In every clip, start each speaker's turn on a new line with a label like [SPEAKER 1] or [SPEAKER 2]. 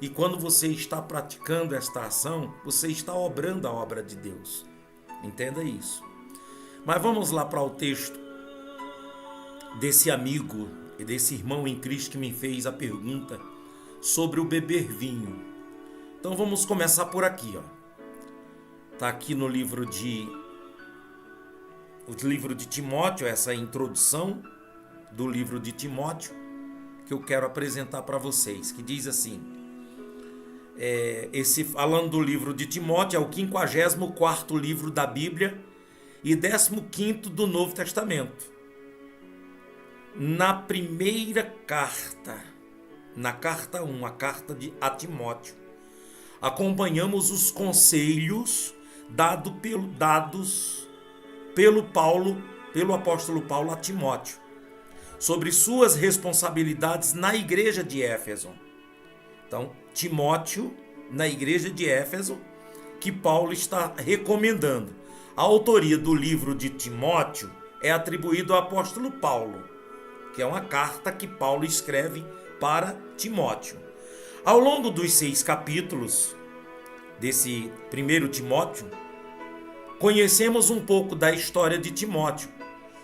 [SPEAKER 1] E quando você está praticando esta ação, você está obrando a obra de Deus. Entenda isso. Mas vamos lá para o texto desse amigo e desse irmão em Cristo que me fez a pergunta sobre o beber vinho. Então vamos começar por aqui, ó. Tá aqui no livro de Timóteo, essa introdução do livro de Timóteo que eu quero apresentar para vocês, que diz assim: falando do livro de Timóteo, é o 54º livro da Bíblia e 15º do Novo Testamento. Na primeira carta, na carta 1, a carta a Timóteo, acompanhamos os conselhos dados pelo apóstolo Paulo a Timóteo sobre suas responsabilidades na igreja de Éfeso. Então, Timóteo, na igreja de Éfeso, que Paulo está recomendando. A autoria do livro de Timóteo é atribuída ao apóstolo Paulo, que é uma carta que Paulo escreve para Timóteo. Ao longo dos 6 capítulos desse primeiro Timóteo, conhecemos um pouco da história de Timóteo,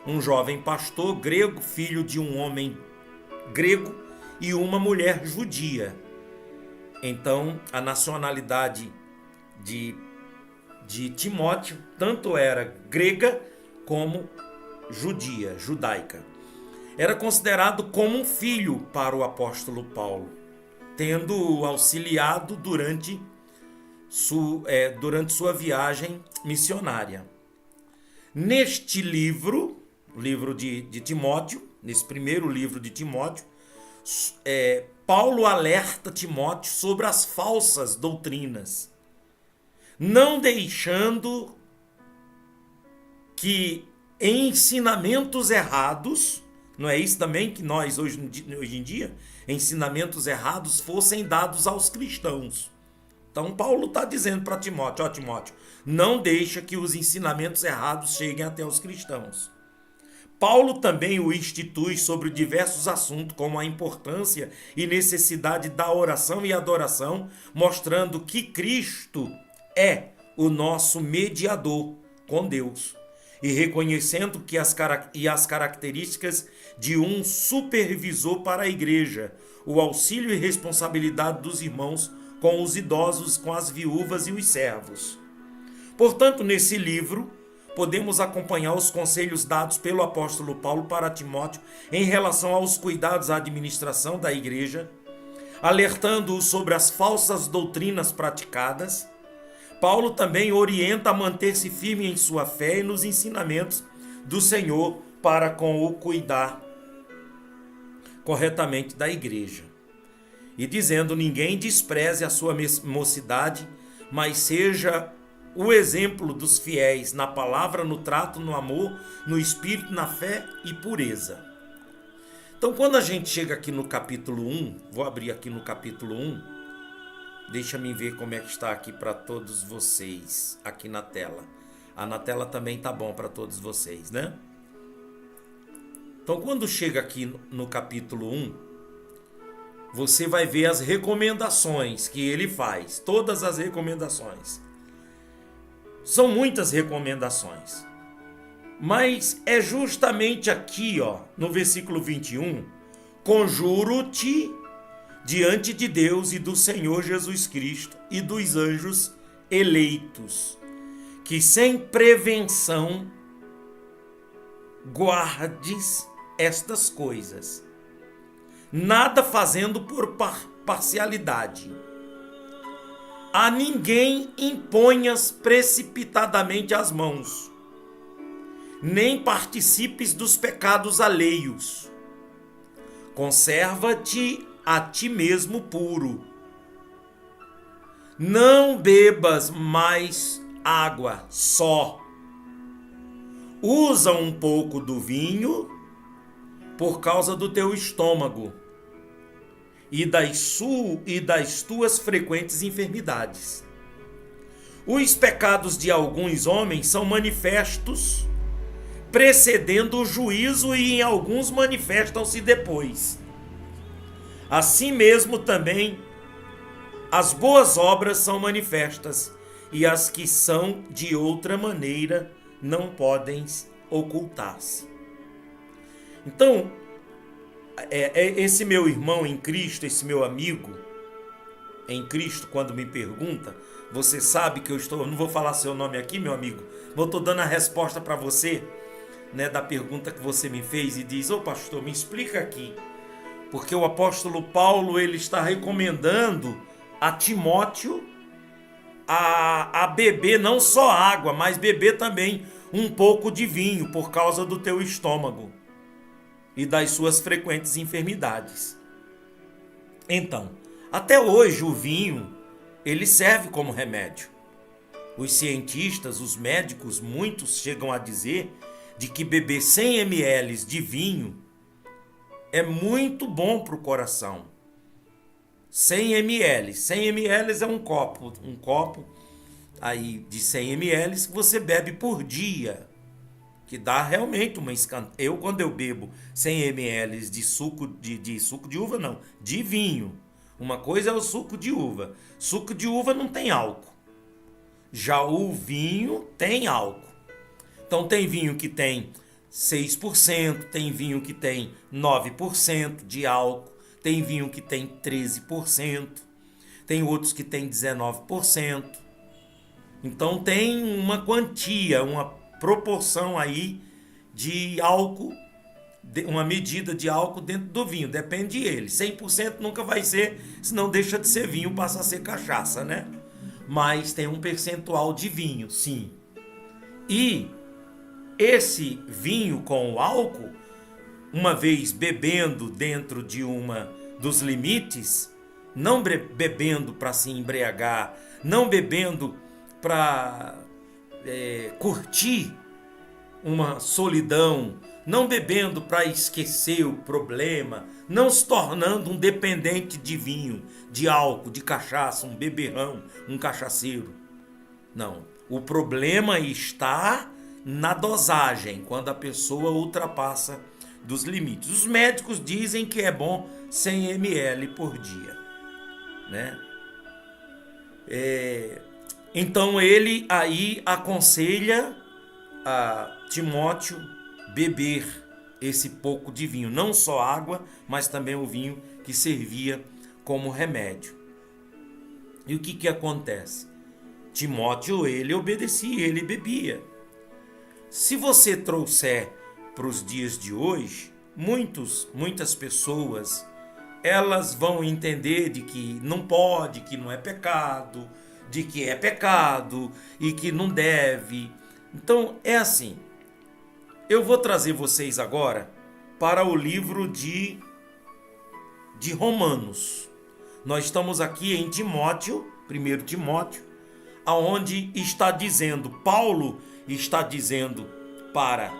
[SPEAKER 1] um jovem pastor grego, filho de um homem grego e uma mulher judia. Então, a nacionalidade de Timóteo tanto era grega como judaica. Era considerado como um filho para o apóstolo Paulo, tendo-o auxiliado durante sua viagem missionária. Neste livro de Timóteo, nesse primeiro livro de Timóteo, Paulo alerta Timóteo sobre as falsas doutrinas, não deixando que ensinamentos errados, não é isso também que nós hoje em dia, ensinamentos errados fossem dados aos cristãos. Então Paulo está dizendo para Timóteo, Timóteo, não deixa que os ensinamentos errados cheguem até os cristãos. Paulo também o institui sobre diversos assuntos, como a importância e necessidade da oração e adoração, mostrando que Cristo é o nosso mediador com Deus, e reconhecendo que as características de um supervisor para a igreja, o auxílio e responsabilidade dos irmãos com os idosos, com as viúvas e os servos. Portanto, nesse livro, podemos acompanhar os conselhos dados pelo apóstolo Paulo para Timóteo em relação aos cuidados à administração da igreja, alertando-o sobre as falsas doutrinas praticadas. Paulo também orienta a manter-se firme em sua fé e nos ensinamentos do Senhor para com o cuidar corretamente da igreja. E dizendo, ninguém despreze a sua mocidade, mas seja o exemplo dos fiéis na palavra, no trato, no amor, no espírito, na fé e pureza. Então, quando a gente chega aqui no capítulo 1, vou abrir aqui no capítulo 1, deixa-me ver como é que está aqui para todos vocês, aqui na tela. Na tela também tá bom para todos vocês, né? Então, quando chega aqui no capítulo 1, você vai ver as recomendações que ele faz, todas as recomendações. São muitas recomendações, mas é justamente aqui, no versículo 21, conjuro-te diante de Deus e do Senhor Jesus Cristo e dos anjos eleitos, que sem prevenção guardes estas coisas, nada fazendo por parcialidade. A ninguém imponhas precipitadamente as mãos, nem participes dos pecados alheios. Conserva-te a ti mesmo puro. Não bebas mais água só. Usa um pouco do vinho por causa do teu estômago e das tuas frequentes enfermidades. Os pecados de alguns homens são manifestos, precedendo o juízo, e em alguns manifestam-se depois. Assim mesmo também As boas obras são manifestas, e as que são de outra maneira não podem ocultar-se. Então, esse meu irmão em Cristo, esse meu amigo em Cristo, quando me pergunta, você sabe que eu não vou falar seu nome aqui, meu amigo, mas eu estou dando a resposta para você, né, da pergunta que você me fez, e diz: ô pastor, me explica aqui, porque o apóstolo Paulo, ele está recomendando a Timóteo a beber não só água, mas beber também um pouco de vinho, por causa do teu estômago e das suas frequentes enfermidades. Então, até hoje o vinho, ele serve como remédio. Os cientistas, os médicos, muitos chegam a dizer de que beber 100 ml de vinho é muito bom para o coração. 100 ml. 100 ml é um copo aí de 100 ml que você bebe por dia, que dá realmente uma escanteio. Quando eu bebo 100 ml de suco de uva, não, de vinho. Uma coisa é o suco de uva. Suco de uva não tem álcool. Já o vinho tem álcool. Então tem vinho que tem 6%, tem vinho que tem 9% de álcool, tem vinho que tem 13%, tem outros que tem 19%. Então tem uma quantia, uma proporção aí de álcool, uma medida de álcool dentro do vinho, depende dele. 100% nunca vai ser, senão deixa de ser vinho, passa a ser cachaça, né? Mas tem um percentual de vinho, sim. E esse vinho com o álcool, uma vez bebendo dentro de dos limites, não bebendo para se embriagar, não bebendo para curtir uma solidão, não bebendo para esquecer o problema, não se tornando um dependente de vinho, de álcool, de cachaça, um beberrão, um cachaceiro. Não. O problema está na dosagem, quando a pessoa ultrapassa dos limites. Os médicos dizem que é bom 100 ml por dia, né? Então ele aí aconselha a Timóteo beber esse pouco de vinho, não só água, mas também o vinho que servia como remédio. E o que acontece? Timóteo, ele obedecia, ele bebia. Se você trouxer para os dias de hoje, muitas pessoas, elas vão entender de que não pode, que não é pecado, de que é pecado e que não deve. Então é assim. Eu vou trazer vocês agora para o livro de Romanos. Nós estamos aqui em Timóteo, 1 Timóteo, aonde está dizendo, Paulo está dizendo para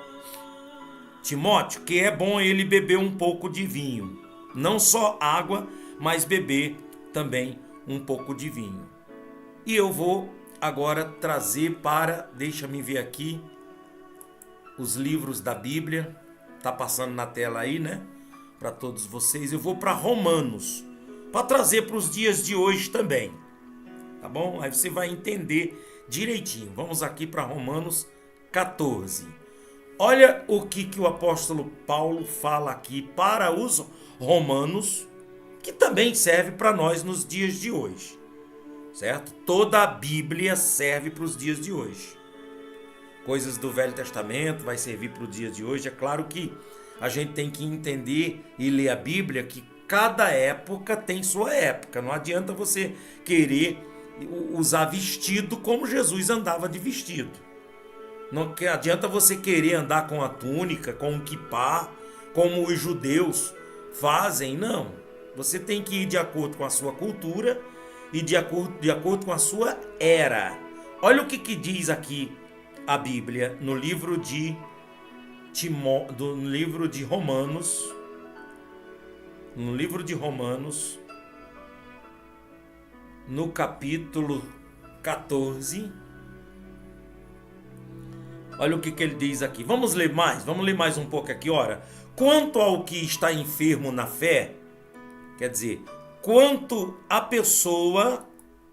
[SPEAKER 1] Timóteo que é bom ele beber um pouco de vinho. Não só água, mas beber também um pouco de vinho. E eu vou agora trazer deixa-me ver aqui, os livros da Bíblia. Tá passando na tela aí, né? Para todos vocês. Eu vou para Romanos, para trazer para os dias de hoje também. Tá bom? Aí você vai entender direitinho. Vamos aqui para Romanos 14. Olha o que o apóstolo Paulo fala aqui para os romanos, que também serve para nós nos dias de hoje. Certo? Toda a Bíblia serve para os dias de hoje. Coisas do Velho Testamento vai servir para os dias de hoje. É claro que a gente tem que entender e ler a Bíblia que cada época tem sua época. Não adianta você querer usar vestido como Jesus andava de vestido. Não adianta você querer andar com a túnica, com o quipá, como os judeus fazem. Não. Você tem que ir de acordo com a sua cultura e de acordo com a sua era. Olha o que diz aqui a Bíblia no livro de Romanos. No livro de Romanos, no capítulo 14. Olha o que ele diz aqui. Vamos ler mais um pouco aqui, ora. Quanto ao que está enfermo na fé, quer dizer, quanto a pessoa,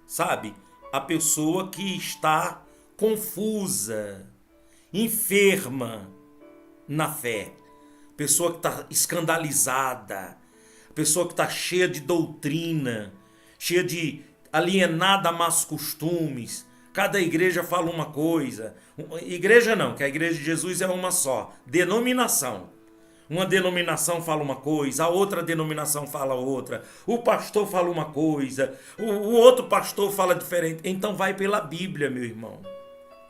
[SPEAKER 1] sabe, a pessoa que está confusa, enferma na fé, pessoa que está escandalizada, pessoa que está cheia de doutrina, cheia de alienada a más costumes. Cada igreja fala uma coisa. Igreja não, que a igreja de Jesus é uma só. Denominação. Uma denominação fala uma coisa, a outra denominação fala outra. O pastor fala uma coisa, o outro pastor fala diferente. Então vai pela Bíblia, meu irmão.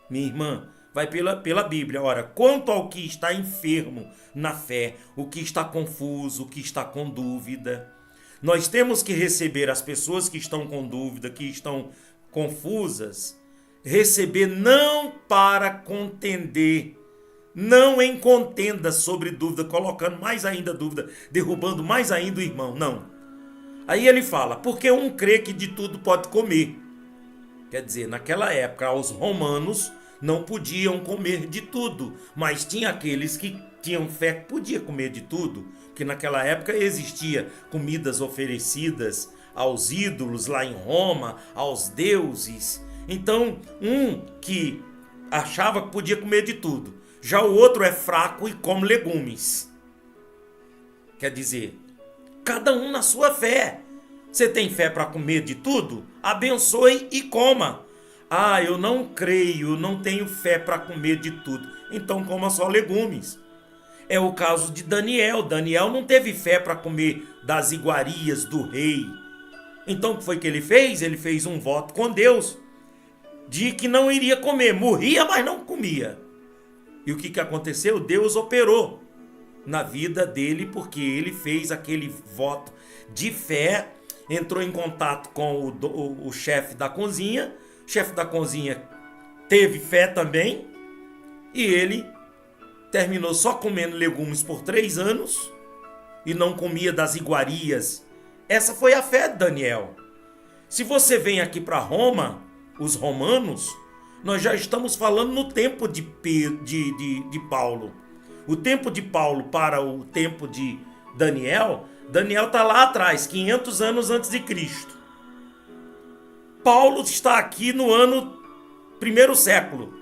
[SPEAKER 1] Minha irmã, vai pela Bíblia. Ora, quanto ao que está enfermo na fé, o que está confuso, o que está com dúvida, nós temos que receber as pessoas que estão com dúvida, que estão confusas, receber não para contender, não em contenda sobre dúvida, colocando mais ainda dúvida, derrubando mais ainda o irmão, não. Aí ele fala, porque um crê que de tudo pode comer. Quer dizer, naquela época, os romanos não podiam comer de tudo, mas tinha aqueles que tinham fé que podia comer de tudo, porque naquela época existia comidas oferecidas aos ídolos lá em Roma, aos deuses. Então, um que achava que podia comer de tudo, já o outro é fraco e come legumes. Quer dizer, cada um na sua fé. Você tem fé para comer de tudo? Abençoe e coma. Ah, eu não creio, não tenho fé para comer de tudo. Então coma só legumes. É o caso de Daniel. Daniel não teve fé para comer das iguarias do rei. Então o que foi que ele fez? Ele fez um voto com Deus de que não iria comer. Morria, mas não comia. E o que aconteceu? Deus operou na vida dele porque ele fez aquele voto de fé, entrou em contato com o chefe da cozinha. O chefe da cozinha teve fé também e ele terminou só comendo legumes por 3 anos e não comia das iguarias. Essa foi a fé de Daniel. Se você vem aqui para Roma, os romanos, nós já estamos falando no tempo de Paulo. O tempo de Paulo para o tempo de Daniel, Daniel está lá atrás, 500 anos antes de Cristo. Paulo está aqui no ano 1º século,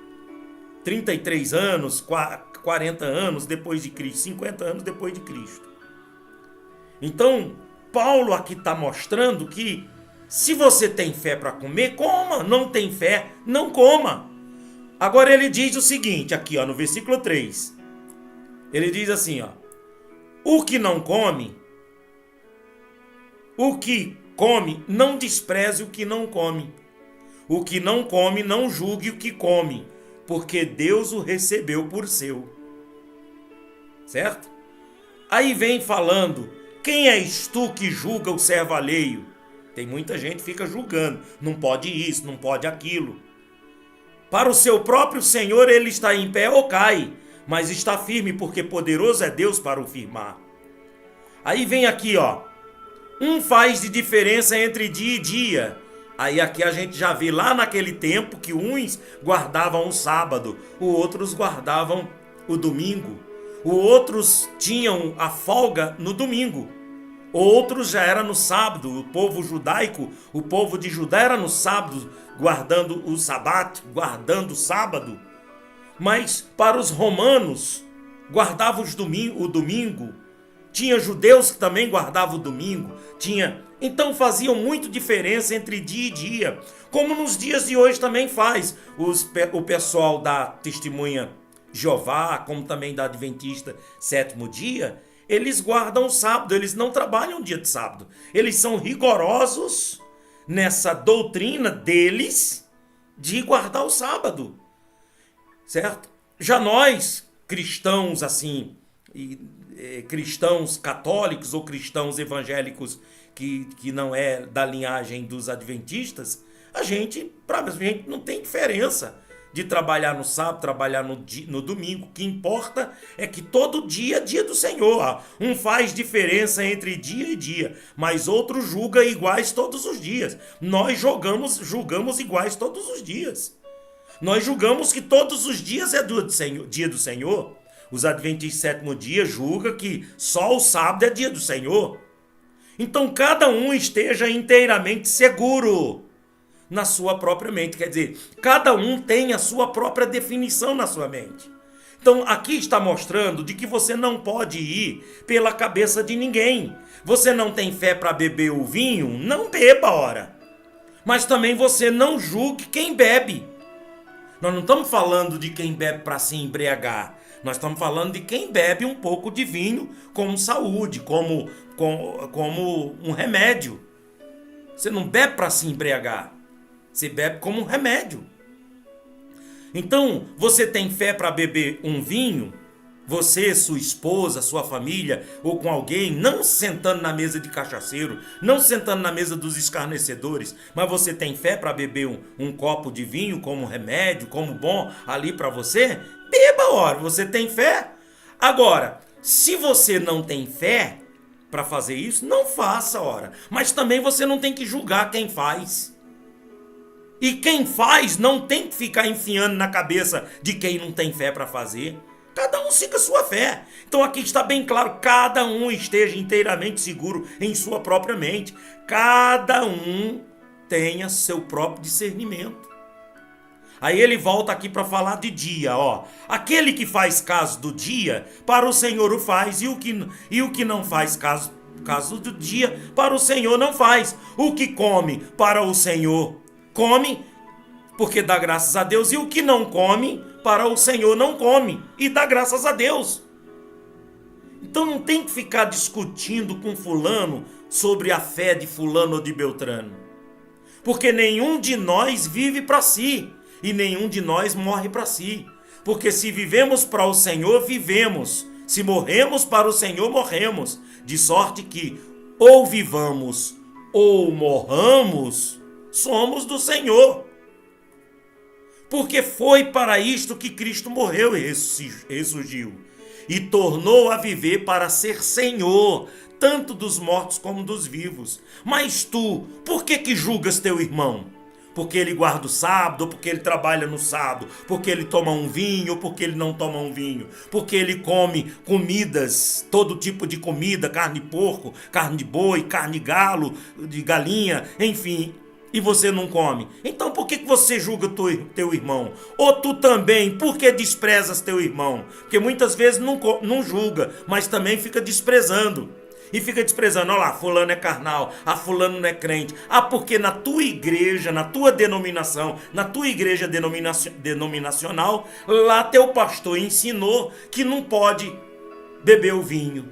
[SPEAKER 1] 33 anos, 40 anos depois de Cristo, 50 anos depois de Cristo. Então, Paulo aqui está mostrando que se você tem fé para comer, coma. Não tem fé, não coma. Agora ele diz o seguinte, aqui ó, no versículo 3. Ele diz assim, ó: o que não come, o que come, não despreze o que não come. O que não come, não julgue o que come, porque Deus o recebeu por seu. Certo? Aí vem falando, quem és tu que julga o servo alheio? Tem muita gente que fica julgando, não pode isso, não pode aquilo. Para o seu próprio Senhor ele está em pé ou cai, mas está firme porque poderoso é Deus para o firmar. Aí vem aqui, ó, um faz de diferença entre dia e dia. Aí aqui a gente já vê lá naquele tempo que uns guardavam o sábado, os outros guardavam o domingo, os outros tinham a folga no domingo. Outros já era no sábado. O povo judaico, o povo de Judá era no sábado, guardando o sabato, guardando o sábado. Mas para os romanos, guardavam o domingo. Tinha judeus que também guardavam o domingo. Então faziam muito diferença entre dia e dia. Como nos dias de hoje também faz. O pessoal da Testemunha Jeová, como também da Adventista Sétimo Dia, eles guardam o sábado, eles não trabalham dia de sábado. Eles são rigorosos nessa doutrina deles de guardar o sábado. Certo? Já nós, cristãos assim, cristãos católicos ou cristãos evangélicos que não é da linhagem dos adventistas, a gente não tem diferença de trabalhar no sábado, trabalhar no domingo. O que importa é que todo dia é dia do Senhor. Um faz diferença entre dia e dia, mas outro julga iguais todos os dias. Nós julgamos iguais todos os dias. Nós julgamos que todos os dias é dia do Senhor. Os adventistas sétimo dia julgam que só o sábado é dia do Senhor. Então cada um esteja inteiramente seguro na sua própria mente. Quer dizer, cada um tem a sua própria definição na sua mente. Então aqui está mostrando de que você não pode ir pela cabeça de ninguém. Você não tem fé para beber o vinho? Não beba, ora. Mas também você não julgue quem bebe. Nós não estamos falando de quem bebe para se embriagar. Nós estamos falando de quem bebe um pouco de vinho como saúde, como um remédio. Você não bebe para se embriagar. Você bebe como um remédio. Então, você tem fé para beber um vinho? Você, sua esposa, sua família ou com alguém, não sentando na mesa de cachaceiro, não sentando na mesa dos escarnecedores, mas você tem fé para beber um copo de vinho como remédio, como bom ali para você? Beba, ora, você tem fé? Agora, se você não tem fé para fazer isso, não faça, ora. Mas também você não tem que julgar quem faz. E quem faz não tem que ficar enfiando na cabeça de quem não tem fé para fazer. Cada um siga a sua fé. Então aqui está bem claro, cada um esteja inteiramente seguro em sua própria mente. Cada um tenha seu próprio discernimento. Aí ele volta aqui para falar de dia, ó. Aquele que faz caso do dia, para o Senhor o faz, e o que não faz caso do dia, para o Senhor não faz. O que come para o Senhor come, porque dá graças a Deus, e o que não come, para o Senhor não come, e dá graças a Deus. Então não tem que ficar discutindo com fulano sobre a fé de fulano ou de Beltrano, porque nenhum de nós vive para si, e nenhum de nós morre para si, porque se vivemos para o Senhor, vivemos, se morremos para o Senhor, morremos, de sorte que ou vivamos ou morramos, somos do Senhor. Porque foi para isto que Cristo morreu e ressurgiu. E tornou a viver para ser Senhor, tanto dos mortos como dos vivos. Mas tu, por que julgas teu irmão? Porque ele guarda o sábado, ou porque ele trabalha no sábado, porque ele toma um vinho, ou porque ele não toma um vinho, porque ele come comidas, todo tipo de comida, carne de porco, carne de boi, carne de galo, de galinha, enfim, e você não come. Então por que você julga teu irmão? Ou tu também, por que desprezas teu irmão? Porque muitas vezes não julga, mas também fica desprezando. E fica desprezando, olha lá, fulano é carnal, fulano não é crente. Porque na tua igreja, na tua denominação, na tua igreja denominacional, lá teu pastor ensinou que não pode beber o vinho.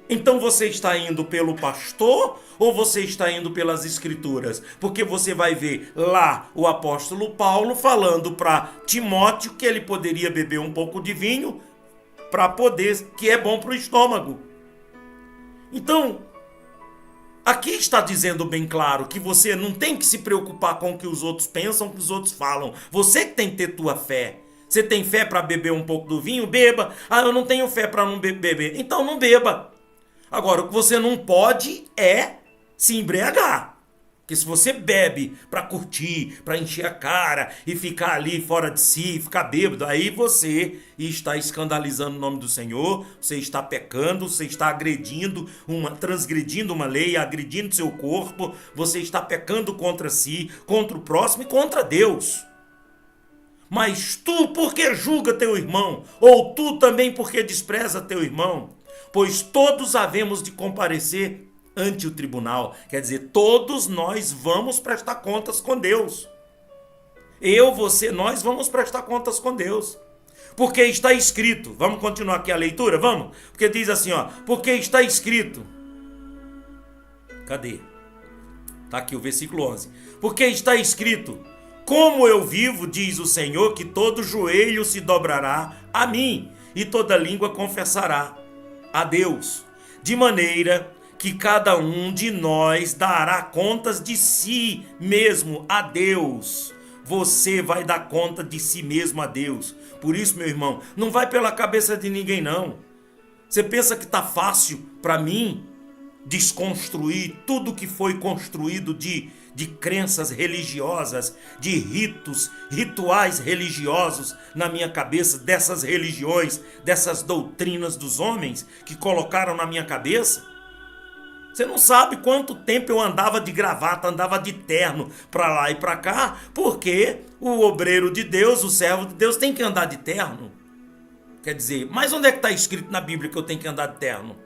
[SPEAKER 1] Então você está indo pelo pastor ou você está indo pelas escrituras? Porque você vai ver lá o apóstolo Paulo falando para Timóteo que ele poderia beber um pouco de vinho para poder, que é bom para o estômago. Então, aqui está dizendo bem claro que você não tem que se preocupar com o que os outros pensam, o que os outros falam. Você que tem que ter tua fé. Você tem fé para beber um pouco do vinho? Beba. Eu não tenho fé para não beber. Então não beba. Agora, o que você não pode é se embriagar. Porque se você bebe para curtir, para encher a cara e ficar ali fora de si, ficar bêbado, aí você está escandalizando o nome do Senhor, você está pecando, você está transgredindo uma lei, agredindo seu corpo, você está pecando contra si, contra o próximo e contra Deus. Mas tu, por que julga teu irmão? Ou tu também, por que despreza teu irmão? Pois todos havemos de comparecer ante o tribunal. Quer dizer, todos nós vamos prestar contas com Deus. Eu, você, nós vamos prestar contas com Deus. Porque está escrito. Vamos continuar aqui a leitura? Vamos? Porque diz assim, ó. Porque está escrito. Cadê? Está aqui o versículo 11. Porque está escrito: como eu vivo, diz o Senhor, que todo joelho se dobrará a mim, e toda língua confessará a Deus. De maneira que cada um de nós dará contas de si mesmo a Deus. Você vai dar conta de si mesmo a Deus. Por isso, meu irmão, não vai pela cabeça de ninguém, não. Você pensa que está fácil para mim desconstruir tudo que foi construído de crenças religiosas, de rituais religiosos na minha cabeça, dessas religiões, dessas doutrinas dos homens que colocaram na minha cabeça? Você não sabe quanto tempo eu andava de gravata, andava de terno para lá e para cá, porque o obreiro de Deus, o servo de Deus, tem que andar de terno. Quer dizer, mas onde é que está escrito na Bíblia que eu tenho que andar de terno?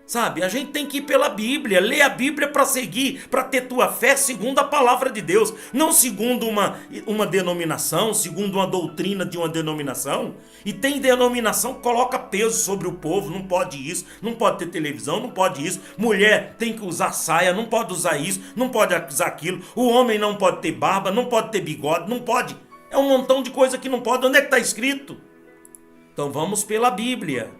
[SPEAKER 1] Sabe, a gente tem que ir pela Bíblia, ler a Bíblia para seguir, para ter tua fé segundo a palavra de Deus, não segundo uma denominação, segundo uma doutrina de uma denominação. E tem denominação que coloca peso sobre o povo, não pode isso, não pode ter televisão, não pode isso, mulher tem que usar saia, não pode usar isso, não pode usar aquilo, o homem não pode ter barba, não pode ter bigode, não pode. É um montão de coisa que não pode. Onde é que está escrito? Então vamos pela Bíblia.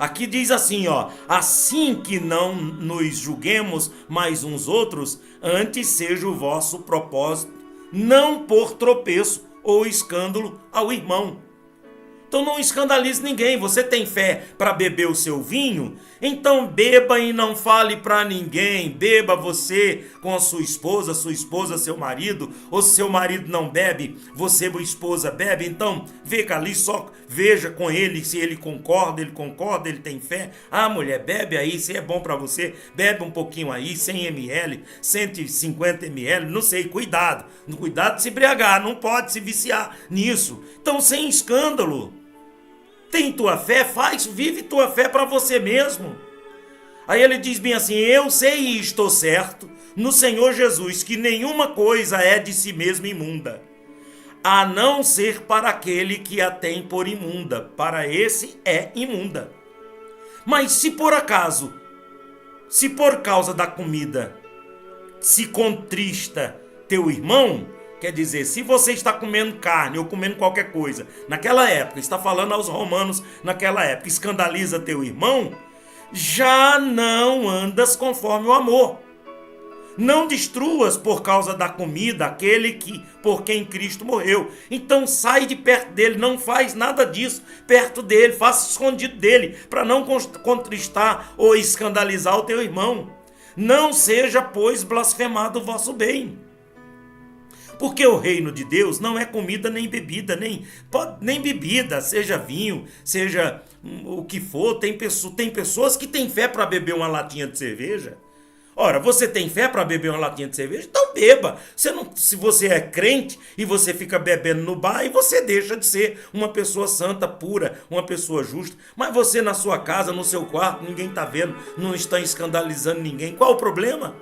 [SPEAKER 1] Aqui diz assim, ó: assim que não nos julguemos mais uns outros, antes seja o vosso propósito não pôr tropeço ou escândalo ao irmão. Então não escandalize ninguém. Você tem fé para beber o seu vinho? Então beba e não fale para ninguém. Beba você com a sua esposa seu marido. Ou se seu marido não bebe, você, a esposa, bebe. Então veja ali, só veja com ele se ele concorda, ele tem fé. Ah, mulher, bebe aí, se é bom para você, bebe um pouquinho aí, 100 ml, 150 ml, não sei, cuidado. Cuidado de se embriagar, não pode se viciar nisso. Então sem escândalo. Tem tua fé? Vive tua fé para você mesmo. Aí ele diz bem assim: eu sei e estou certo no Senhor Jesus que nenhuma coisa é de si mesma imunda, a não ser para aquele que a tem por imunda. Para esse é imunda. Mas se por acaso, se por causa da comida, se contrista teu irmão, quer dizer, se você está comendo carne ou comendo qualquer coisa, naquela época, está falando aos romanos naquela época, escandaliza teu irmão, já não andas conforme o amor. Não destruas por causa da comida aquele que por quem Cristo morreu. Então sai de perto dele, não faz nada disso perto dele, faça escondido dele, para não contristar ou escandalizar o teu irmão. Não seja, pois, blasfemado o vosso bem. Porque o reino de Deus não é comida nem bebida, nem bebida, seja vinho, seja o que for. Tem pessoas que têm fé para beber uma latinha de cerveja. Ora, você tem fé para beber uma latinha de cerveja? Então beba. Se você é crente e você fica bebendo no bar, e você deixa de ser uma pessoa santa, pura, uma pessoa justa. Mas você na sua casa, no seu quarto, ninguém está vendo, não está escandalizando ninguém. Qual o problema?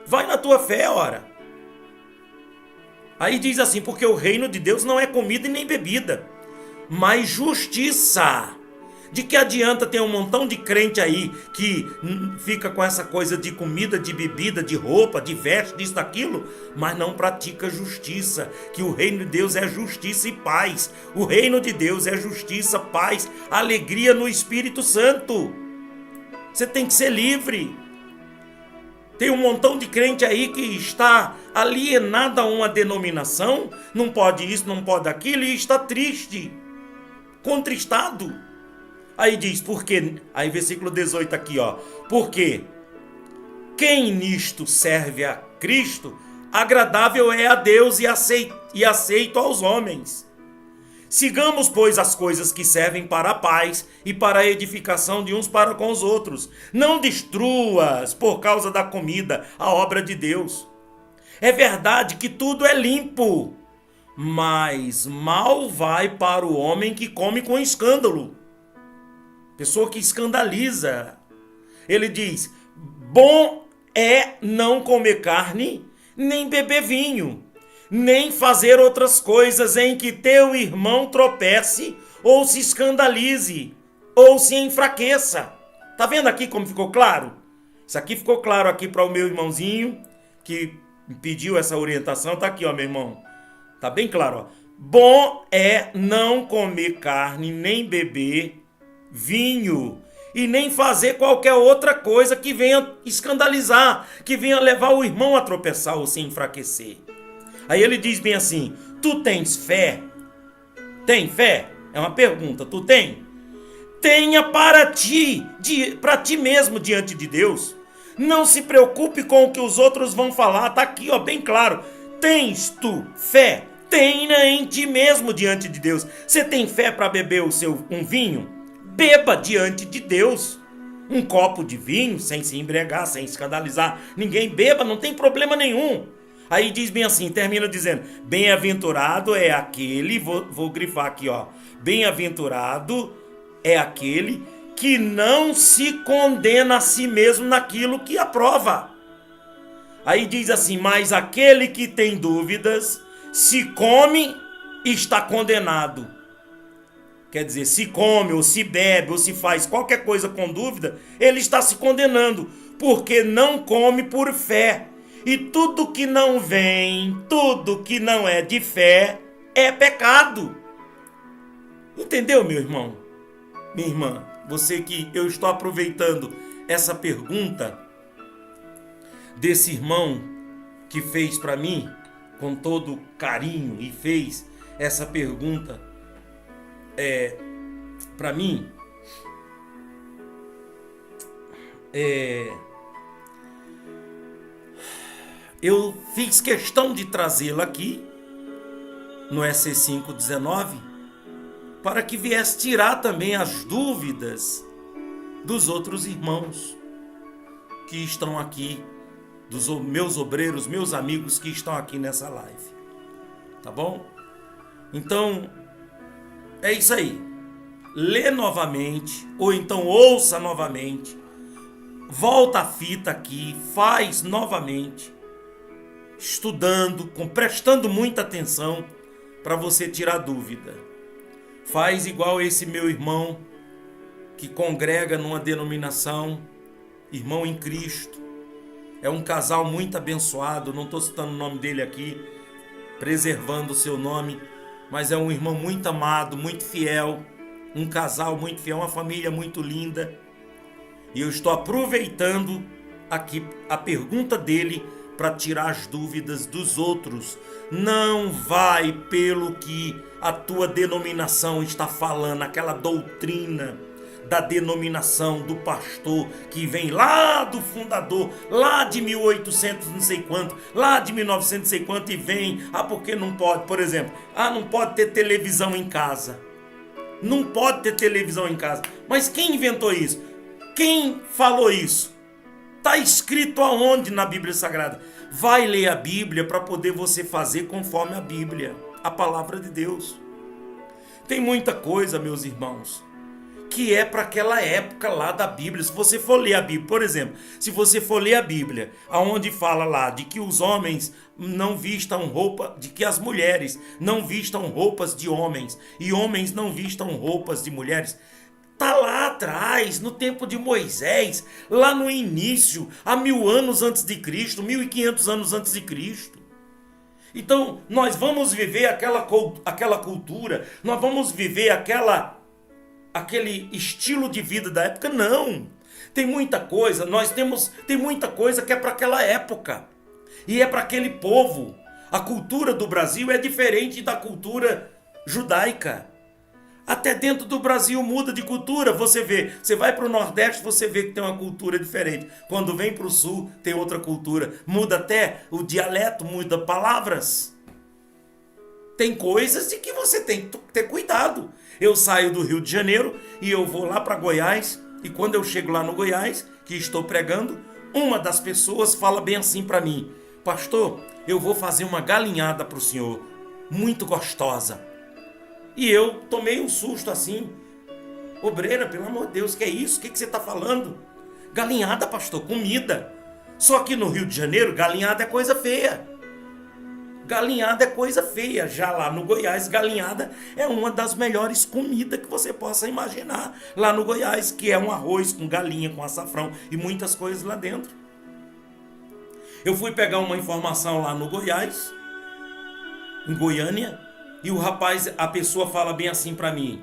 [SPEAKER 1] Vai na tua fé, ora. Aí diz assim: porque o reino de Deus não é comida e nem bebida, mas justiça. De que adianta ter um montão de crente aí que fica com essa coisa de comida, de bebida, de roupa, de veste, disso, daquilo, mas não pratica justiça. Que o reino de Deus é justiça e paz. O reino de Deus é justiça, paz, alegria no Espírito Santo. Você tem que ser livre. Tem um montão de crente aí que está alienado a uma denominação, não pode isso, não pode aquilo, e está triste, contristado. Aí diz, porque, aí versículo 18 aqui, ó: porque quem nisto serve a Cristo, agradável é a Deus e aceito aos homens. Sigamos, pois, as coisas que servem para a paz e para a edificação de uns para com os outros. Não destruas, por causa da comida, a obra de Deus. É verdade que tudo é limpo, mas mal vai para o homem que come com escândalo. Pessoa que escandaliza. Ele diz: bom é não comer carne, nem beber vinho, nem fazer outras coisas em que teu irmão tropece, ou se escandalize, ou se enfraqueça. Tá vendo aqui como ficou claro? Isso aqui ficou claro aqui para o meu irmãozinho, que pediu essa orientação. Tá aqui, ó, meu irmão. Tá bem claro, ó. Bom é não comer carne, nem beber vinho, e nem fazer qualquer outra coisa que venha escandalizar, que venha levar o irmão a tropeçar ou se enfraquecer. Aí ele diz bem assim: tu tens fé? Tem fé? É uma pergunta. Tu tem? Tenha para ti mesmo diante de Deus. Não se preocupe com o que os outros vão falar. Tá aqui, ó, bem claro. Tens tu fé? Tenha em ti mesmo diante de Deus. Você tem fé para beber um vinho? Beba diante de Deus. Um copo de vinho, sem se embriagar, sem escandalizar ninguém, beba, não tem problema nenhum. Aí diz bem assim, termina dizendo: bem-aventurado é aquele, vou grifar aqui, ó. Bem-aventurado é aquele que não se condena a si mesmo naquilo que aprova. Aí diz assim: mas aquele que tem dúvidas, se come, está condenado. Quer dizer, se come, ou se bebe, ou se faz qualquer coisa com dúvida, ele está se condenando, porque não come por fé. E tudo que não vem, tudo que não é de fé, é pecado. Entendeu, meu irmão? Minha irmã, você que eu estou aproveitando essa pergunta desse irmão que fez para mim, com todo carinho, e fez essa pergunta para mim, eu fiz questão de trazê-la aqui no EC 519 para que viesse tirar também as dúvidas dos outros irmãos que estão aqui, dos meus obreiros, meus amigos que estão aqui nessa live. Tá bom? Então, é isso aí. Lê novamente, ou então ouça novamente. Volta a fita aqui, faz novamente. Estudando, prestando muita atenção para você tirar dúvida. Faz igual esse meu irmão que congrega numa denominação, irmão em Cristo. É um casal muito abençoado, não estou citando o nome dele aqui, preservando o seu nome, mas é um irmão muito amado, muito fiel, um casal muito fiel, uma família muito linda. E eu estou aproveitando aqui a pergunta dele para tirar as dúvidas dos outros. Não vai pelo que a tua denominação está falando, aquela doutrina da denominação do pastor que vem lá do fundador, lá de 1800 não sei quanto, lá de 1900 não sei quanto, e vem, porque não pode, por exemplo, não pode ter televisão em casa. Não pode ter televisão em casa. Mas quem inventou isso? Quem falou isso? Está escrito aonde na Bíblia Sagrada? Vai ler a Bíblia para poder você fazer conforme a Bíblia, a palavra de Deus. Tem muita coisa, meus irmãos, que é para aquela época lá da Bíblia. Se você for ler a Bíblia, por exemplo, se você for ler a Bíblia, aonde fala lá de que os homens não vistam roupa, de que as mulheres não vistam roupas de homens e homens não vistam roupas de mulheres, tá lá atrás, no tempo de Moisés, lá no início, há 1000 anos antes de Cristo, 1500 anos antes de Cristo. Então, nós vamos viver aquela cultura, nós vamos viver aquele estilo de vida da época? Não. Tem muita coisa, tem muita coisa que é para aquela época. E é para aquele povo. A cultura do Brasil é diferente da cultura judaica. Até dentro do Brasil muda de cultura. Você vai para o Nordeste, você vê que tem uma cultura diferente. Quando vem para o Sul, tem outra cultura. Muda até o dialeto, muda palavras. Tem coisas de que você tem que ter cuidado. Eu saio do Rio de Janeiro e eu vou lá para Goiás. E quando eu chego lá no Goiás, que estou pregando, uma das pessoas fala bem assim para mim: pastor, eu vou fazer uma galinhada para o senhor, muito gostosa. E eu tomei um susto assim. Obreira, pelo amor de Deus, que é isso? O que você está falando? Galinhada, pastor, comida. Só que no Rio de Janeiro, galinhada é coisa feia. Galinhada é coisa feia. Já lá no Goiás, galinhada é uma das melhores comidas que você possa imaginar. Lá no Goiás, que é um arroz com galinha, com açafrão e muitas coisas lá dentro. Eu fui pegar uma informação lá no Goiás, em Goiânia, e o rapaz, a pessoa fala bem assim pra mim: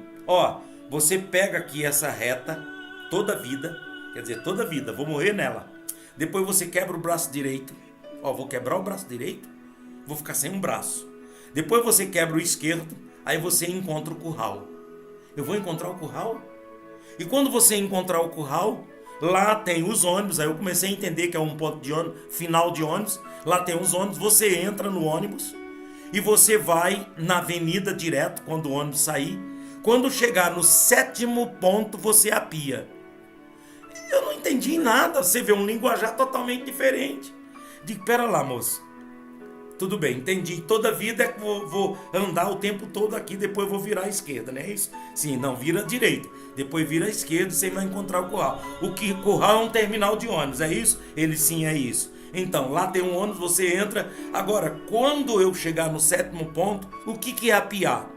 [SPEAKER 1] você pega aqui essa reta toda a vida, quer dizer, toda a vida, vou morrer nela. Depois você quebra o braço direito. Vou quebrar o braço direito, vou ficar sem um braço. Depois você quebra o esquerdo, aí você encontra o curral. Eu vou encontrar o curral? E quando você encontrar o curral, lá tem os ônibus. Aí eu comecei a entender que é um ponto de ônibus, final de ônibus. Lá tem os ônibus, você entra no ônibus e você vai na avenida direto quando o ônibus sair. Quando chegar no 7º ponto, você apia. entendi nada. Você vê um linguajar totalmente diferente. Digo, pera lá, moço. Tudo bem, entendi. Toda vida é que vou andar o tempo todo aqui, depois vou virar à esquerda, não é isso? Sim, não, vira à direita. Depois vira à esquerda e você vai encontrar o curral. O curral é um terminal de ônibus, é isso? Ele sim, é isso. Então, lá tem um ônibus, você entra. Agora, quando eu chegar no 7º ponto, o que é apiar?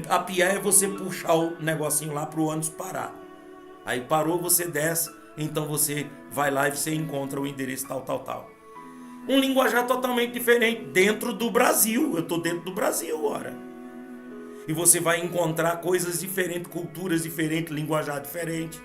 [SPEAKER 1] Apiar é você puxar o negocinho lá para o ônibus parar. Aí parou, você desce, então você vai lá e você encontra o endereço tal. Um linguajar totalmente diferente dentro do Brasil. Eu estou dentro do Brasil agora. E você vai encontrar coisas diferentes, culturas diferentes, linguajar diferente.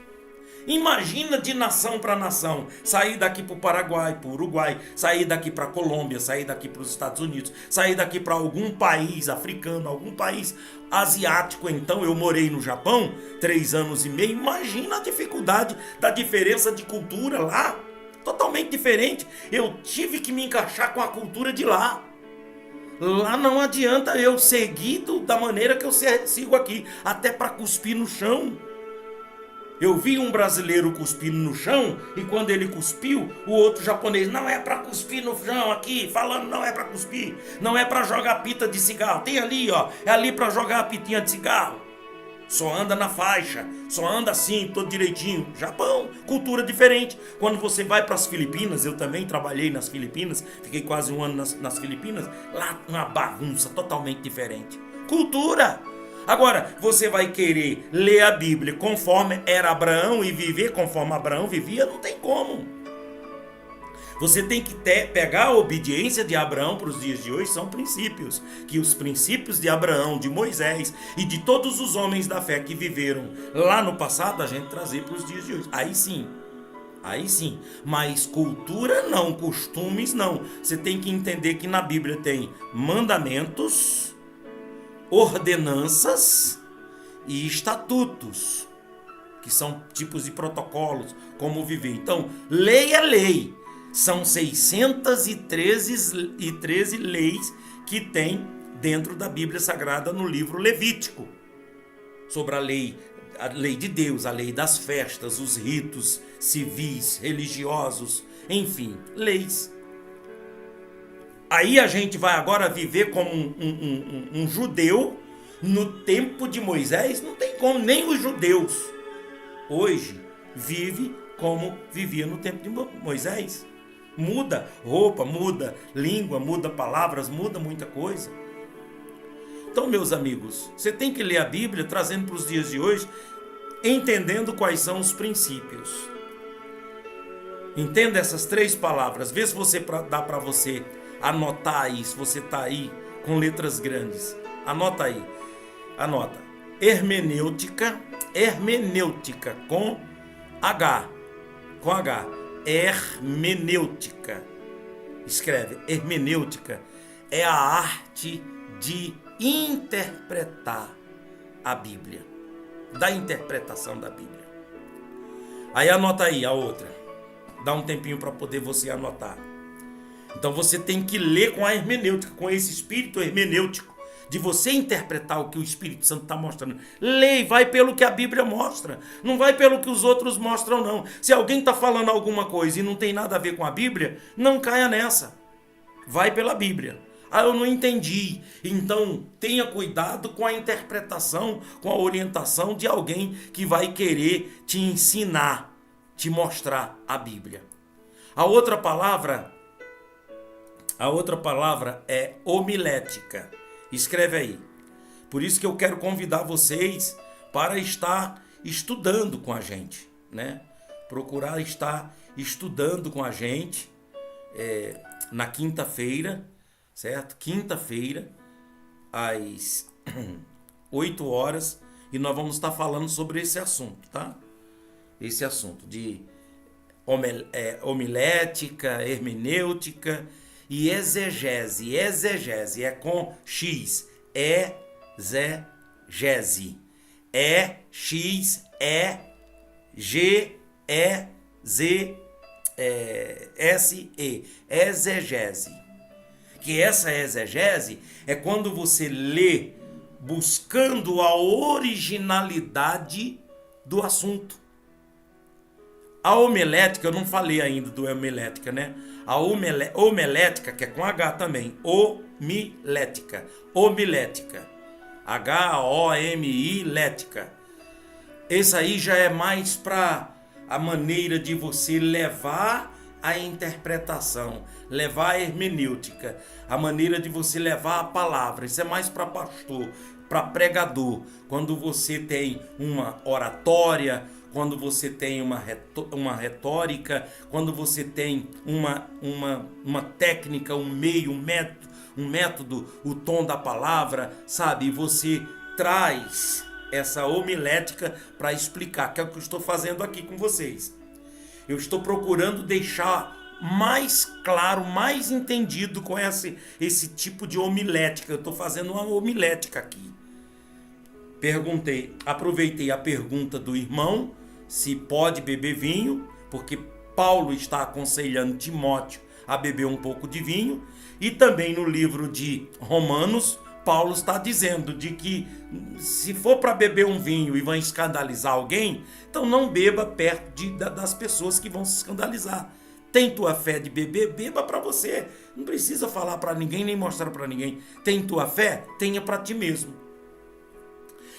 [SPEAKER 1] Imagina de nação para nação, sair daqui para o Paraguai, para o Uruguai, sair daqui para a Colômbia, sair daqui para os Estados Unidos, sair daqui para algum país africano, algum país asiático. Então eu morei no Japão 3 anos e meio. Imagina a dificuldade da diferença de cultura lá, totalmente diferente. Eu tive que me encaixar com a cultura de lá. Lá não adianta eu seguir da maneira que eu sigo aqui, até para cuspir no chão. Eu vi um brasileiro cuspindo no chão e quando ele cuspiu, o outro japonês, não é para cuspir no chão aqui, falando não é para cuspir, não é para jogar pita de cigarro, tem ali, ó, é ali para jogar a pitinha de cigarro. Só anda na faixa, só anda assim, todo direitinho. Japão, cultura diferente. Quando você vai para as Filipinas, eu também trabalhei nas Filipinas, fiquei quase um ano nas Filipinas, lá uma bagunça totalmente diferente. Cultura! Agora, você vai querer ler a Bíblia conforme era Abraão e viver conforme Abraão vivia? Não tem como. Você tem que pegar a obediência de Abraão para os dias de hoje, são princípios. Que os princípios de Abraão, de Moisés e de todos os homens da fé que viveram lá no passado, a gente trazer para os dias de hoje. Aí sim. Mas cultura não, costumes não. Você tem que entender que na Bíblia tem mandamentos, ordenanças e estatutos, que são tipos de protocolos, como viver. Então, lei é lei. São 613 leis que tem dentro da Bíblia Sagrada no livro Levítico. Sobre a lei de Deus, a lei das festas, os ritos civis, religiosos, enfim, leis. Aí a gente vai agora viver como um judeu no tempo de Moisés. Não tem como, nem os judeus hoje vivem como vivia no tempo de Moisés. Muda roupa, muda língua, muda palavras, muda muita coisa. Então, meus amigos, você tem que ler a Bíblia trazendo para os dias de hoje, entendendo quais são os princípios. Entenda essas 3 palavras. Vê se dá para você anotar aí, se você está aí com letras grandes. Anota aí. Anota. Hermenêutica com H. Hermenêutica. Escreve. Hermenêutica é a arte de interpretar a Bíblia. Da interpretação da Bíblia. Aí anota aí a outra. Dá um tempinho para poder você anotar. Então você tem que ler com a hermenêutica, com esse espírito hermenêutico, de você interpretar o que o Espírito Santo está mostrando. Lê, vai pelo que a Bíblia mostra. Não vai pelo que os outros mostram, não. Se alguém está falando alguma coisa e não tem nada a ver com a Bíblia, não caia nessa. Vai pela Bíblia. Ah, eu não entendi. Então, tenha cuidado com a interpretação, com a orientação de alguém que vai querer te ensinar, te mostrar a Bíblia. A outra palavra é homilética. Escreve aí. Por isso que eu quero convidar vocês para estar estudando com a gente, né? Procurar estar estudando com a gente na quinta-feira, certo? Quinta-feira, às 8 horas, e nós vamos estar falando sobre esse assunto, tá? Esse assunto de homilética, hermenêutica e exegese. Exegese é com X. Exegese. E-X-E-G-E-Z-E. Exegese. Que essa exegese é quando você lê buscando a originalidade do assunto. A homilética, eu não falei ainda do homilética, né? A homilética, que é com H também. Homilética. Homilética. H-O-M-I, lética. Esse aí já é mais para a maneira de você levar a interpretação, levar a hermenêutica, a maneira de você levar a palavra. Isso é mais para pastor, para pregador. Quando você tem uma oratória, quando você tem uma retórica, quando você tem uma técnica, um meio, um método, o tom da palavra, sabe? E você traz essa homilética para explicar, que é o que eu estou fazendo aqui com vocês. Eu estou procurando deixar mais claro, mais entendido com esse tipo de homilética. Eu estou fazendo uma homilética aqui. Aproveitei a pergunta do irmão, se pode beber vinho, porque Paulo está aconselhando Timóteo a beber um pouco de vinho. E também no livro de Romanos, Paulo está dizendo de que se for para beber um vinho e vai escandalizar alguém, então não beba perto das pessoas que vão se escandalizar. Tem tua fé de beber? Beba para você. Não precisa falar para ninguém nem mostrar para ninguém. Tem tua fé? Tenha para ti mesmo.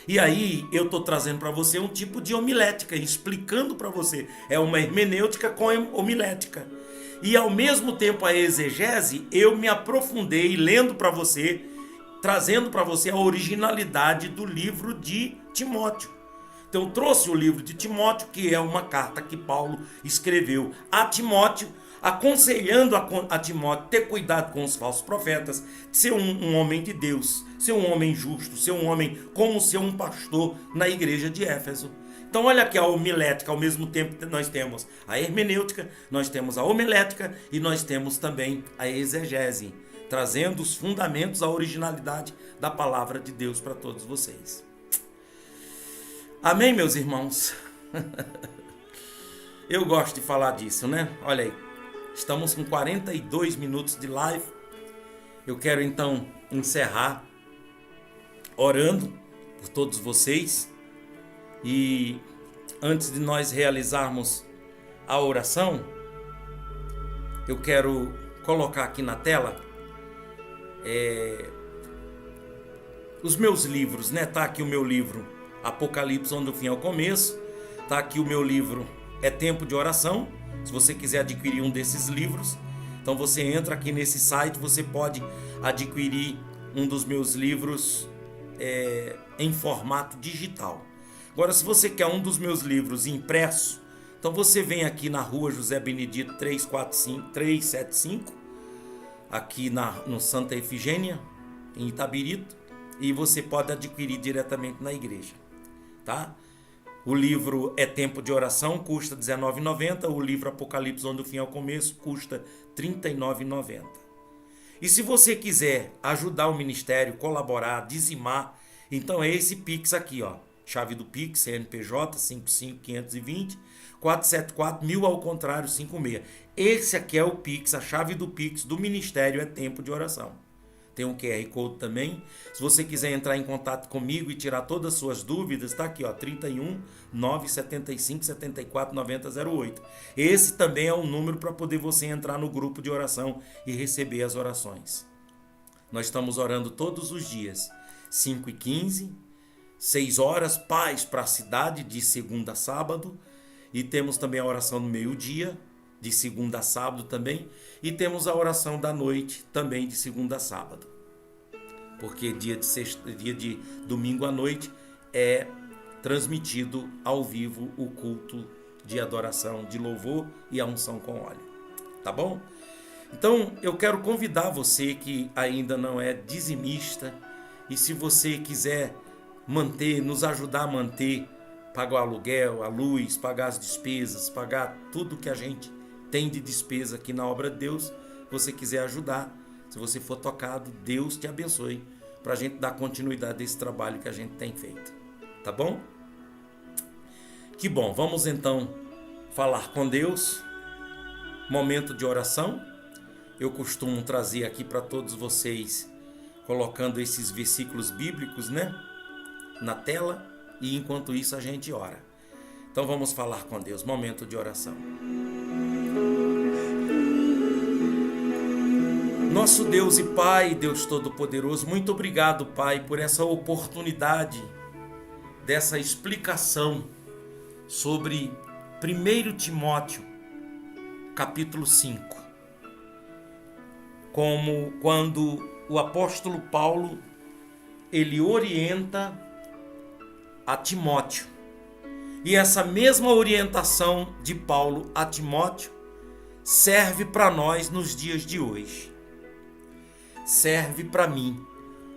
[SPEAKER 1] E aí eu estou trazendo para você um tipo de homilética, explicando para você. É uma hermenêutica com homilética. E ao mesmo tempo a exegese, eu me aprofundei lendo para você, trazendo para você a originalidade do livro de Timóteo. Então eu trouxe o livro de Timóteo, que é uma carta que Paulo escreveu a Timóteo, aconselhando a Timóteo ter cuidado com os falsos profetas, ser um homem de Deus, ser um homem justo, ser um homem como ser um pastor na igreja de Éfeso. Então olha aqui a homilética, ao mesmo tempo que nós temos a hermenêutica, nós temos a homilética e nós temos também a exegese, trazendo os fundamentos, a originalidade da palavra de Deus para todos vocês. Amém, meus irmãos? Eu gosto de falar disso, né? Olha aí, estamos com 42 minutos de live. Eu quero então encerrar orando por todos vocês. E antes de nós realizarmos a oração, eu quero colocar aqui na tela os meus livros, né? Tá aqui o meu livro Apocalipse, onde o fim é o começo. Tá aqui o meu livro É Tempo de Oração. Se você quiser adquirir um desses livros, então você entra aqui nesse site, você pode adquirir um dos meus livros em formato digital. Agora, se você quer um dos meus livros impresso, então você vem aqui na rua José Benedito 375, aqui no Santa Efigênia, em Itabirito, e você pode adquirir diretamente na igreja, tá? O livro É Tempo de Oração custa R$19,90, o livro Apocalipse, onde o fim é o começo, custa R$39,90. E se você quiser ajudar o ministério, colaborar, dizimar, então é esse Pix aqui, ó. Chave do Pix, CNPJ 55520 474 1000 ao contrário 56. Esse aqui é o Pix, a chave do Pix do Ministério É Tempo de Oração. Tem um QR Code também. Se você quiser entrar em contato comigo e tirar todas as suas dúvidas, tá aqui, ó, 31 975 74 90 08. Esse também é um número para poder você entrar no grupo de oração e receber as orações. Nós estamos orando todos os dias, 5h15, 6 horas, paz para a cidade, de segunda a sábado. E temos também a oração no meio-dia, de segunda a sábado também. E temos a oração da noite, também de segunda a sábado. Porque dia de domingo à noite é transmitido ao vivo o culto de adoração, de louvor e a unção com óleo. Tá bom? Então eu quero convidar você que ainda não é dizimista, e se você quiser nos ajudar a manter, pagar o aluguel, a luz, pagar as despesas, pagar tudo que a gente tem de despesa aqui na obra de Deus, se você quiser ajudar, se você for tocado, Deus te abençoe, para a gente dar continuidade desse trabalho que a gente tem feito, tá bom? Que bom, vamos então falar com Deus, momento de oração. Eu costumo trazer aqui para todos vocês, colocando esses versículos bíblicos, né, na tela, e enquanto isso a gente ora. Então vamos falar com Deus. Momento de oração. Nosso Deus e Pai, Deus Todo-Poderoso, muito obrigado, Pai, por essa oportunidade dessa explicação sobre 1 Timóteo, capítulo 5. Como quando o apóstolo Paulo, ele orienta a Timóteo. E essa mesma orientação de Paulo a Timóteo serve para nós nos dias de hoje. Serve para mim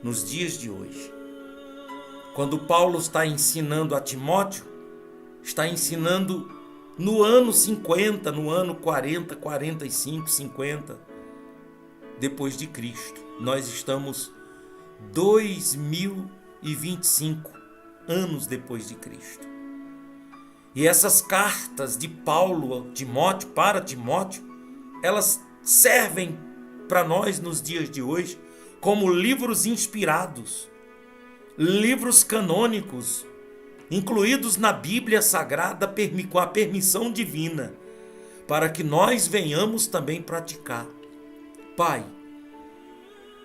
[SPEAKER 1] nos dias de hoje. Quando Paulo está ensinando a Timóteo, está ensinando no ano 50, no ano 40, 45, 50, depois de Cristo. Nós estamos 2025 anos depois de Cristo. E essas cartas de Paulo para Timóteo, elas servem para nós nos dias de hoje como livros inspirados, livros canônicos, incluídos na Bíblia Sagrada com a permissão divina, para que nós venhamos também praticar. Pai,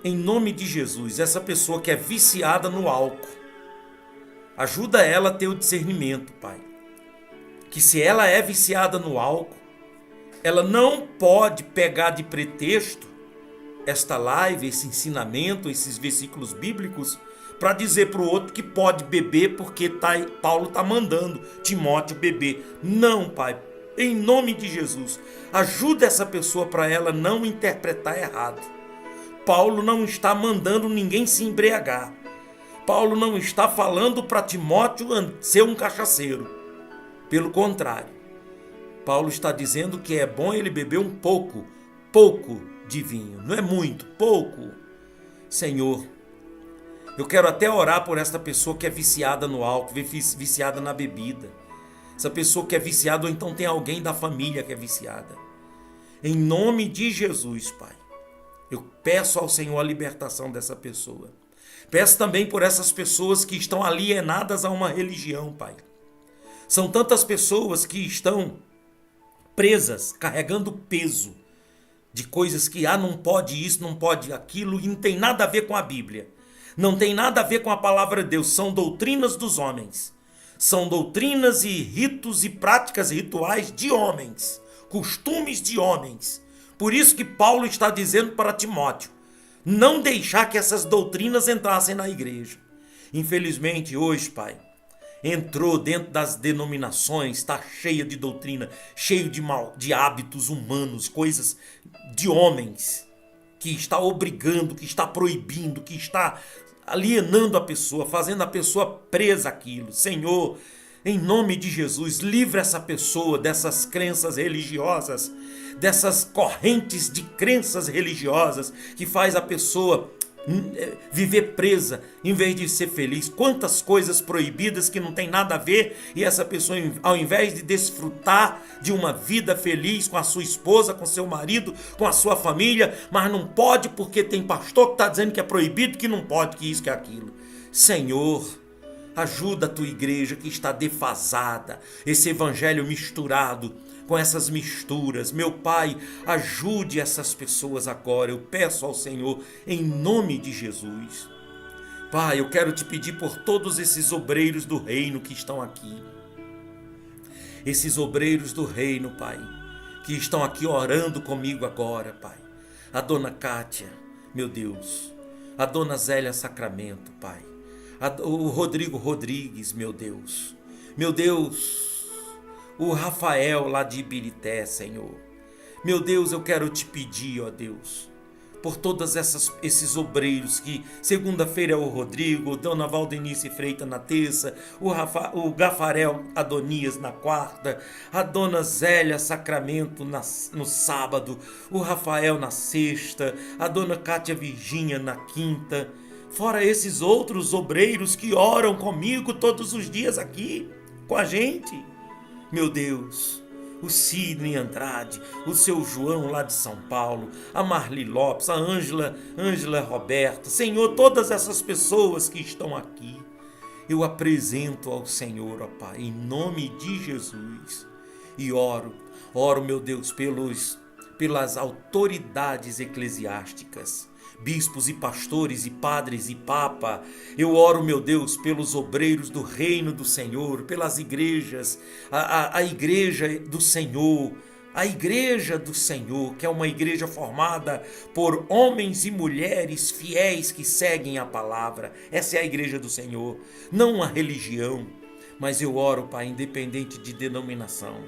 [SPEAKER 1] em nome de Jesus, essa pessoa que é viciada no álcool, ajuda ela a ter o discernimento, Pai. Que se ela é viciada no álcool, ela não pode pegar de pretexto esta live, esse ensinamento, esses versículos bíblicos, para dizer para o outro que pode beber porque Paulo está mandando Timóteo beber. Não, Pai, em nome de Jesus, ajuda essa pessoa para ela não interpretar errado. Paulo não está mandando ninguém se embriagar. Paulo não está falando para Timóteo ser um cachaceiro. Pelo contrário, Paulo está dizendo que é bom ele beber um pouco de vinho. Não é muito, pouco. Senhor, eu quero até orar por esta pessoa que é viciada no álcool, viciada na bebida. Essa pessoa que é viciada, ou então tem alguém da família que é viciada. Em nome de Jesus, Pai, eu peço ao Senhor a libertação dessa pessoa. Peço também por essas pessoas que estão alienadas a uma religião, Pai. São tantas pessoas que estão presas, carregando peso de coisas que não pode isso, não pode aquilo, e não tem nada a ver com a Bíblia. Não tem nada a ver com a palavra de Deus. São doutrinas dos homens. São doutrinas e ritos e práticas rituais de homens. Costumes de homens. Por isso que Paulo está dizendo para Timóteo, não deixar que essas doutrinas entrassem na igreja. Infelizmente hoje, Pai, entrou dentro das denominações, está cheia de doutrina, cheio de hábitos humanos, coisas de homens, que está obrigando, que está proibindo, que está alienando a pessoa, fazendo a pessoa presa àquilo. Senhor, em nome de Jesus, livra essa pessoa dessas crenças religiosas, dessas correntes de crenças religiosas que faz a pessoa viver presa em vez de ser feliz. Quantas coisas proibidas que não tem nada a ver, e essa pessoa, ao invés de desfrutar de uma vida feliz com a sua esposa, com seu marido, com a sua família, mas não pode porque tem pastor que está dizendo que é proibido, que não pode, que isso, que aquilo. Senhor, ajuda a tua igreja que está defasada, esse evangelho misturado com essas misturas. Meu Pai, ajude essas pessoas agora. Eu peço ao Senhor em nome de Jesus. Pai, eu quero te pedir por todos esses obreiros do reino que estão aqui. Esses obreiros do reino, Pai, que estão aqui orando comigo agora, Pai. A dona Kátia, meu Deus. A dona Zélia Sacramento, Pai. O Rodrigo Rodrigues, meu Deus. Meu Deus. O Rafael lá de Ibirité, Senhor. Meu Deus, eu quero te pedir, ó Deus, por todos esses obreiros que segunda-feira é o Rodrigo, Dona Valdenice Freitas na terça, o Gafarel Adonias na quarta, a Dona Zélia Sacramento no sábado, o Rafael na sexta, a Dona Cátia Virgínia na quinta, fora esses outros obreiros que oram comigo todos os dias aqui, com a gente. Meu Deus, o Sidney Andrade, o seu João lá de São Paulo, a Marli Lopes, a Ângela Roberta, Senhor, todas essas pessoas que estão aqui, eu apresento ao Senhor, ó Pai, em nome de Jesus. E oro, meu Deus, pelas autoridades eclesiásticas, bispos e pastores e padres e papa. Eu oro, meu Deus, pelos obreiros do reino do Senhor, pelas igrejas, a igreja do Senhor, a igreja do Senhor, que é uma igreja formada por homens e mulheres fiéis que seguem a palavra. Essa é a igreja do Senhor, não a religião. Mas eu oro, Pai, independente de denominação,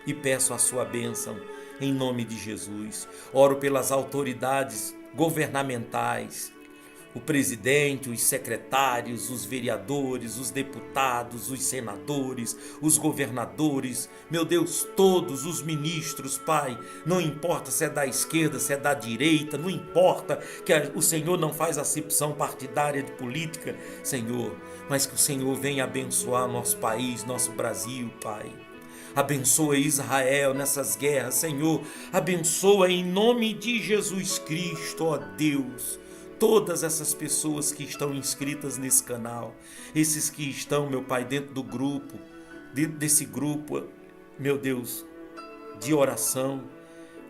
[SPEAKER 1] e peço a sua bênção em nome de Jesus. Oro pelas autoridades governamentais, o presidente, os secretários, os vereadores, os deputados, os senadores, os governadores, meu Deus, todos os ministros, Pai, não importa se é da esquerda, se é da direita, não importa que o Senhor não faz acepção partidária de política, Senhor, mas que o Senhor venha abençoar nosso país, nosso Brasil, Pai. Abençoa Israel nessas guerras, Senhor. Abençoa em nome de Jesus Cristo, ó Deus, todas essas pessoas que estão inscritas nesse canal, esses que estão, meu Pai, dentro do grupo, dentro desse grupo, meu Deus, de oração.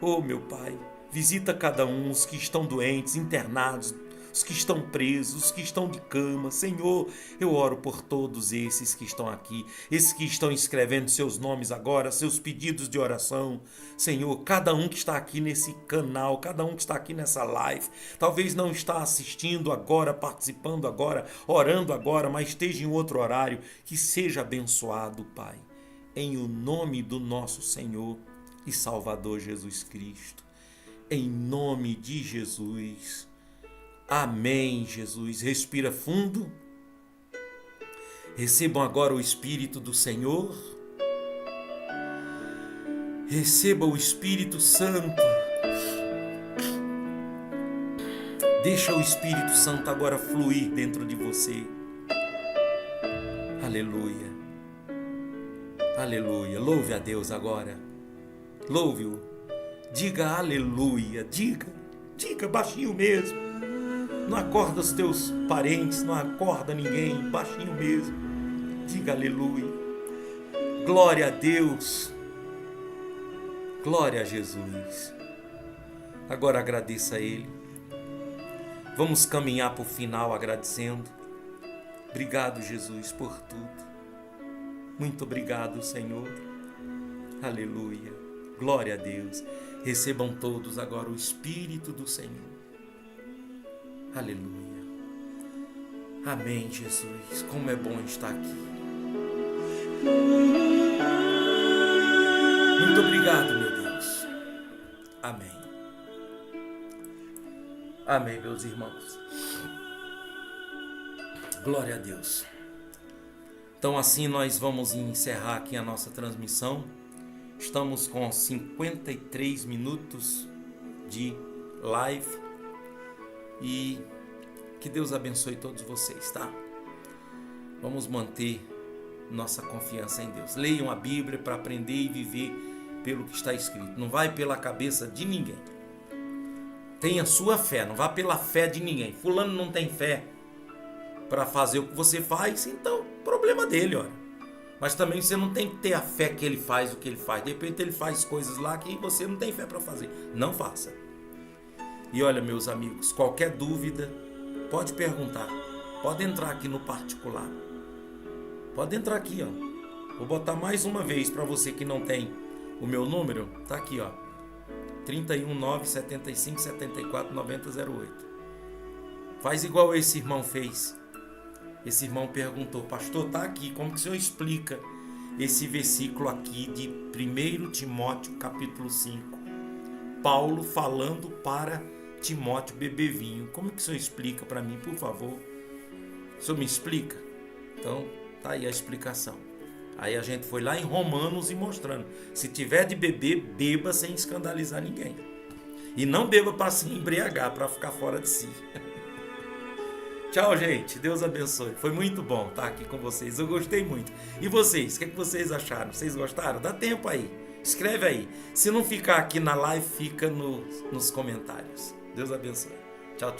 [SPEAKER 1] Oh, meu Pai, visita cada um, os que estão doentes, internados, os que estão presos, os que estão de cama. Senhor, eu oro por todos esses que estão aqui, esses que estão escrevendo seus nomes agora, seus pedidos de oração. Senhor, cada um que está aqui nesse canal, cada um que está aqui nessa live, talvez não está assistindo agora, participando agora, orando agora, mas esteja em outro horário, que seja abençoado, Pai, em o nome do nosso Senhor e Salvador Jesus Cristo. Em nome de Jesus. Amém, Jesus. Respira fundo. Recebam agora o Espírito do Senhor. Receba o Espírito Santo. Deixa o Espírito Santo agora fluir dentro de você. Aleluia. Aleluia. Louve a Deus agora. Louve-o. Diga aleluia. Diga baixinho mesmo. Não acorda os teus parentes, não acorda ninguém, baixinho mesmo. Diga aleluia. Glória a Deus. Glória a Jesus. Agora agradeça a Ele. Vamos caminhar para o final agradecendo. Obrigado, Jesus, por tudo. Muito obrigado, Senhor. Aleluia. Glória a Deus. Recebam todos agora o Espírito do Senhor. Aleluia. Amém, Jesus. Como é bom estar aqui. Muito obrigado, meu Deus. Amém. Amém, meus irmãos. Glória a Deus. Então assim nós vamos encerrar aqui a nossa transmissão. Estamos com 53 minutos de live. E que Deus abençoe todos vocês, tá? Vamos manter nossa confiança em Deus. Leiam a Bíblia para aprender e viver pelo que está escrito. Não vai pela cabeça de ninguém. Tenha sua fé, não vá pela fé de ninguém. Fulano não tem fé para fazer o que você faz, então problema dele, olha. Mas também você não tem que ter a fé que ele faz o que ele faz. De repente ele faz coisas lá que você não tem fé para fazer. Não faça. E olha, meus amigos, qualquer dúvida, pode perguntar. Pode entrar aqui no particular. Pode entrar aqui, ó. Vou botar mais uma vez para você que não tem o meu número. Tá aqui, ó. 319 75 74 9008. Faz igual esse irmão fez. Esse irmão perguntou: pastor, tá aqui, como que o senhor explica esse versículo aqui de 1 Timóteo capítulo 5? Paulo falando para Timóteo beber vinho. Como que o senhor explica para mim, por favor? O senhor me explica? Então, tá aí a explicação. Aí a gente foi lá em Romanos e mostrando. Se tiver de beber, beba sem escandalizar ninguém. E não beba para se embriagar, para ficar fora de si. Tchau, gente. Deus abençoe. Foi muito bom estar aqui com vocês. Eu gostei muito. E vocês? O que vocês acharam? Vocês gostaram? Dá tempo aí. Escreve aí. Se não ficar aqui na live, fica nos comentários. Deus abençoe. Tchau, tchau.